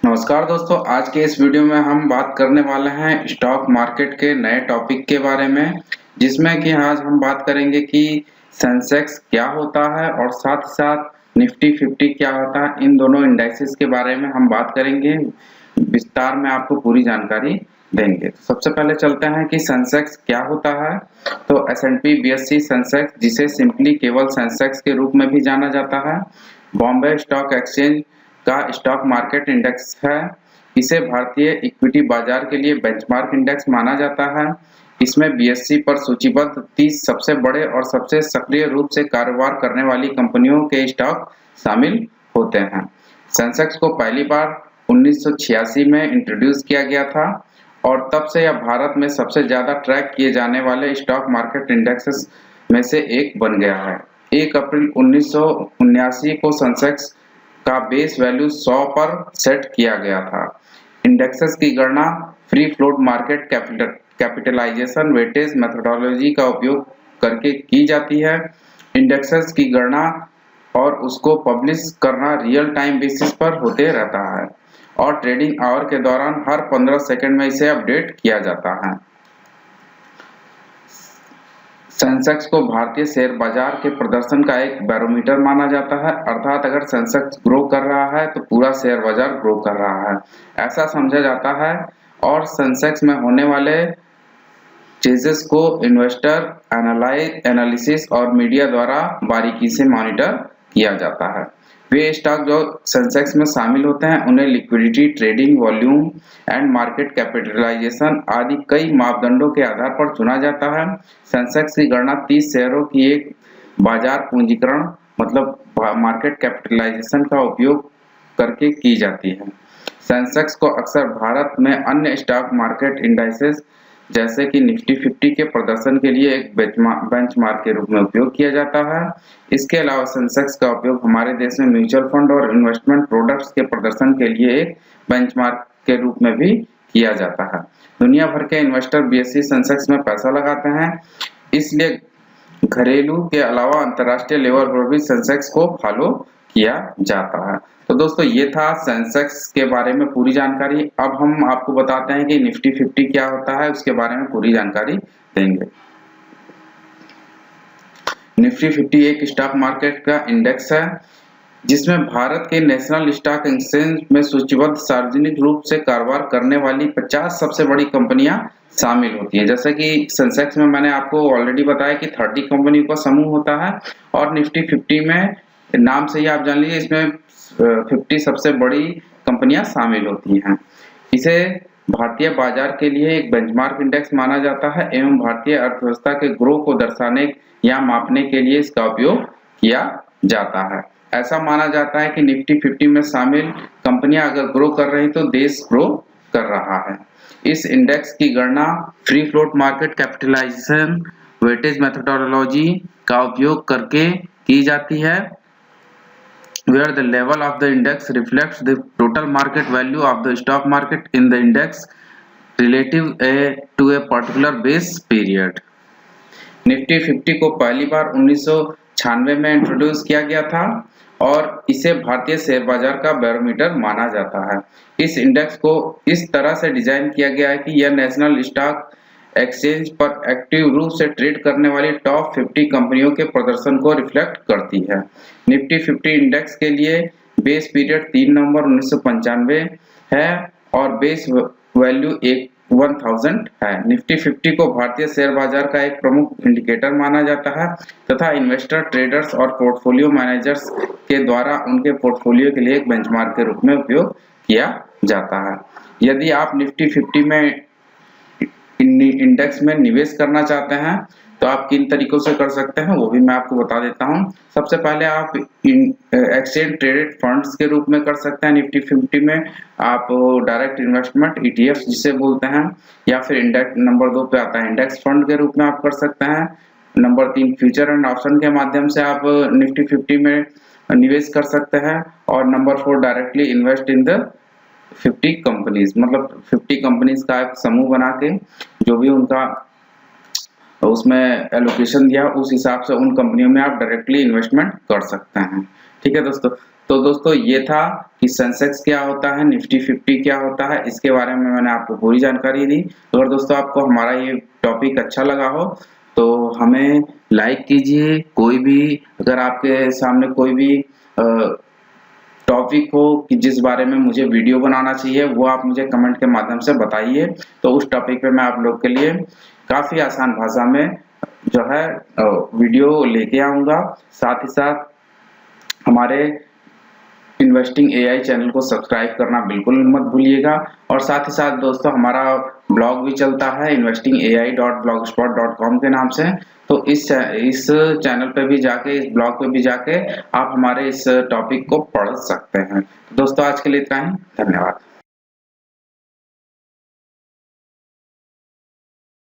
नमस्कार दोस्तों, आज के इस वीडियो में हम बात करने वाले हैं स्टॉक मार्केट के नए टॉपिक के बारे में, जिसमें कि आज हम बात करेंगे कि सेंसेक्स क्या होता है और साथ ही साथ निफ्टी 50 क्या होता है। इन दोनों इंडेक्सेस के बारे में हम बात करेंगे, विस्तार में आपको पूरी जानकारी देंगे। सबसे पहले चलते हैं कि सेंसेक्स क्या होता है। तो S&P BSE सेंसेक्स, जिसे सिंपली केवल सेंसेक्स के रूप में भी जाना जाता है, बॉम्बे स्टॉक एक्सचेंज का स्टॉक मार्केट इंडेक्स है। इसे भारतीय इक्विटी बाजार के लिए बेंचमार्क इंडेक्स माना जाता है। इसमें BSE पर सूचीबद्ध 30 सबसे बड़े और सबसे सक्रिय रूप से कारोबार करने वाली कंपनियों के स्टॉक शामिल होते हैं। सेंसेक्स को पहली बार 1986 में इंट्रोड्यूस किया गया था और तब से यह भारत में सबसे ज्यादा ट्रैक किए जाने वाले स्टॉक मार्केट इंडेक्सेस में से एक बन गया है। 1 अप्रैल 1979 को सेंसेक्स का बेस वैल्यू 100 पर सेट किया गया था। इंडेक्सेस की गणना free float market capitalisation weightage methodology का उपयोग करके की जाती है। इंडेक्सेस की गणना और उसको पब्लिश करना रियल टाइम बेसिस पर होते रहता है और ट्रेडिंग आवर के दौरान हर 15 सेकंड में इसे अपडेट किया जाता है। सेंसेक्स को भारतीय शेयर बाजार के प्रदर्शन का एक बैरोमीटर माना जाता है, अर्थात अगर सेंसेक्स ग्रो कर रहा है तो पूरा शेयर बाजार ग्रो कर रहा है, ऐसा समझा जाता है। और सेंसेक्स में होने वाले चेंजेस को इन्वेस्टर एनालिसिस और मीडिया द्वारा बारीकी से मॉनिटर किया जाता है। वे स्टॉक जो सेंसेक्स में शामिल होते हैं उन्हें liquidity, trading volume and market capitalisation आदि कई मापदंडों के आधार पर चुना जाता है। सेंसेक्स की गणना 30 शेयरों की एक बाजार पूंजीकरण मतलब मार्केट कैपिटलाइजेशन का उपयोग करके की जाती है। सेंसेक्स को अक्सर भारत में अन्य स्टॉक मार्केट इंडाइसेस जैसे कि निफ्टी 50 के प्रदर्शन के लिए एक बेंचमार्क के रूप में उपयोग किया जाता है। इसके अलावा सेंसेक्स का उपयोग हमारे देश में म्यूचुअल फंड और इन्वेस्टमेंट प्रोडक्ट्स के प्रदर्शन के लिए एक बेंचमार्क के रूप में भी किया जाता है। दुनिया भर के इन्वेस्टर BSE सेंसेक्स में पैसा लगाते हैं, इसलिए घरेलू के अलावा अंतर्राष्ट्रीय लेवल पर भी सेंसेक्स को फॉलो किया जाता है। तो दोस्तों, ये था सेंसेक्स के बारे में पूरी जानकारी। अब हम आपको बताते हैं कि निफ्टी 50 क्या होता है, उसके बारे में पूरी जानकारी देंगे। निफ्टी 50 एक स्टॉक मार्केट का इंडेक्स है जिसमें भारत के नेशनल स्टॉक एक्सचेंज में सूचीबद्ध सार्वजनिक रूप से कारोबार करने वाली 50 सबसे बड़ी कंपनियां शामिल होती है। जैसे कि सेंसेक्स में मैंने आपको ऑलरेडी बताया कि 30 कंपनियों का समूह होता है और निफ्टी 50 में नाम से ही आप जान लीजिए इसमें 50 सबसे बड़ी कंपनियां शामिल होती हैं। इसे भारतीय बाजार के लिए एक बेंचमार्क इंडेक्स माना जाता है एवं भारतीय अर्थव्यवस्था के ग्रो को दर्शाने या मापने के लिए इसका उपयोग किया जाता है। ऐसा माना जाता है कि निफ्टी 50 में शामिल कंपनियां अगर ग्रो कर रही तो देश ग्रो कर रहा है। इस इंडेक्स की गणना free float market capitalisation weightage methodology का उपयोग करके की जाती है, where the level of the index reflects the total market value of the stock market in the index relative to a particular base period. Nifty 50 को पहली बार 1996 में introduce किया गया था और इसे भारतीय शेयर बाजार का बैरोमीटर माना जाता है। इस इंडेक्स को इस तरह से डिजाइन किया गया है कि यह नेशनल स्टॉक एक्सचेंज पर एक्टिव रूप से ट्रेड करने वाली टॉप 50 कंपनियों के प्रदर्शन को रिफ्लेक्ट करती है। निफ्टी 50 इंडेक्स के लिए बेस पीरियड 3 नवंबर 1995 है और बेस वैल्यू 1000 है। निफ्टी 50 को भारतीय शेयर बाजार का एक प्रमुख इंडिकेटर माना जाता है तथा इन्वेस्टर, ट्रेडर्स और पोर्टफोलियो मैनेजर्स के द्वारा उनके पोर्टफोलियो के लिए एक बेंचमार्क के रूप में उपयोग किया जाता है। यदि आप निफ्टी 50 में इंडेक्स में निवेश करना चाहते हैं तो आप किन तरीकों से कर सकते हैं वो भी मैं आपको बता देता हूं। सबसे पहले आप एक्सचेंज ट्रेडेड फंड्स के रूप में कर सकते हैं। निफ्टी 50 में आप डायरेक्ट इन्वेस्टमेंट ETF जिसे बोलते हैं, या फिर इंडेक्स नंबर 2 पे आता है इंडेक्स फंड के रूप में आप कर सकते हैं। नंबर 3 फ्यूचर एंड ऑप्शन के माध्यम से आप निफ्टी 50 में निवेश कर सकते हैं और number 4 directly invest in the 50 companies, मतलब 50 कंपनीज का एक समूह बना के जो भी उनका उसमें एलोकेशन दिया उस हिसाब से उन कंपनियों में आप डायरेक्टली इन्वेस्टमेंट कर सकते हैं। ठीक है दोस्तों, तो दोस्तों ये था कि सेंसेक्स क्या होता है, निफ्टी 50 क्या होता है, इसके बारे में मैंने आपको पूरी जानकारी दी। अगर दोस्तों आपको हमारा ये टॉपिक अच्छा लगा हो तो हमें लाइक कीजिए। कोई भी अगर आपके सामने कोई भी टॉपिक हो कि जिस बारे में मुझे वीडियो बनाना चाहिए, वो आप मुझे कमेंट के माध्यम से बताइए, तो उस टॉपिक पे मैं आप लोग के लिए काफी आसान भाषा में जो है वीडियो लेके आऊंगा। साथ ही साथ हमारे इन्वेस्टिंग एआई चैनल को सब्सक्राइब करना बिल्कुल मत भूलिएगा। और साथ ही साथ दोस्तों हमारा ब्लॉग भी चलता है investingai.blogspot.com के नाम से। तो इस चैनल पे भी जाके, इस ब्लॉग पे भी जाके आप हमारे इस टॉपिक को पढ़ सकते हैं। दोस्तों आज के लिए इतना ही, धन्यवाद।